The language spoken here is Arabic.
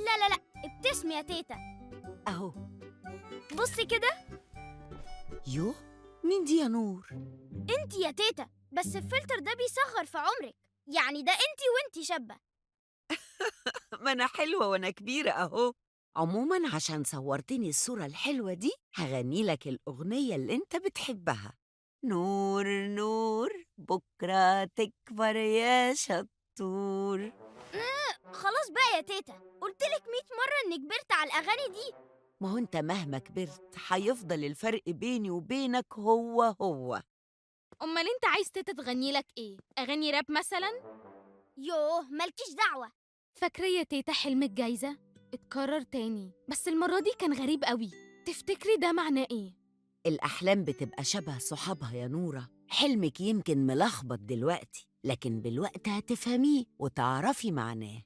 لا لا لا، ابتسمي يا تيتا. أهو. بصي كده. يوه، مين دي يا نور؟ انتي يا تيتا، بس الفلتر ده بيصغر في عمرك، يعني ده انتي وانتي شابة. ما أنا حلوة وأنا كبيرة أهو. عموماً عشان صورتني الصورة الحلوة دي هغني لك الأغنية اللي أنت بتحبها. نور نور بكرة تكبر يا شطور. خلاص بقى يا تيتا، قلتلك 100 مرة اني كبرت على الأغاني دي. ما هو أنت مهما كبرت هيفضل الفرق بيني وبينك هو. أمال أنت عايز تيتا تغني لك إيه؟ أغاني راب مثلاً؟ يوه مالكيش دعوة. فاكرة يا تيتا حلم الجايزة؟ اتكرر تاني، بس المرة دي كان غريب قوي. تفتكري ده معناه إيه؟ الأحلام بتبقى شبه صحابها يا نورة. حلمك يمكن ملخبط دلوقتي، لكن بالوقت هتفهميه وتعرفي معناه.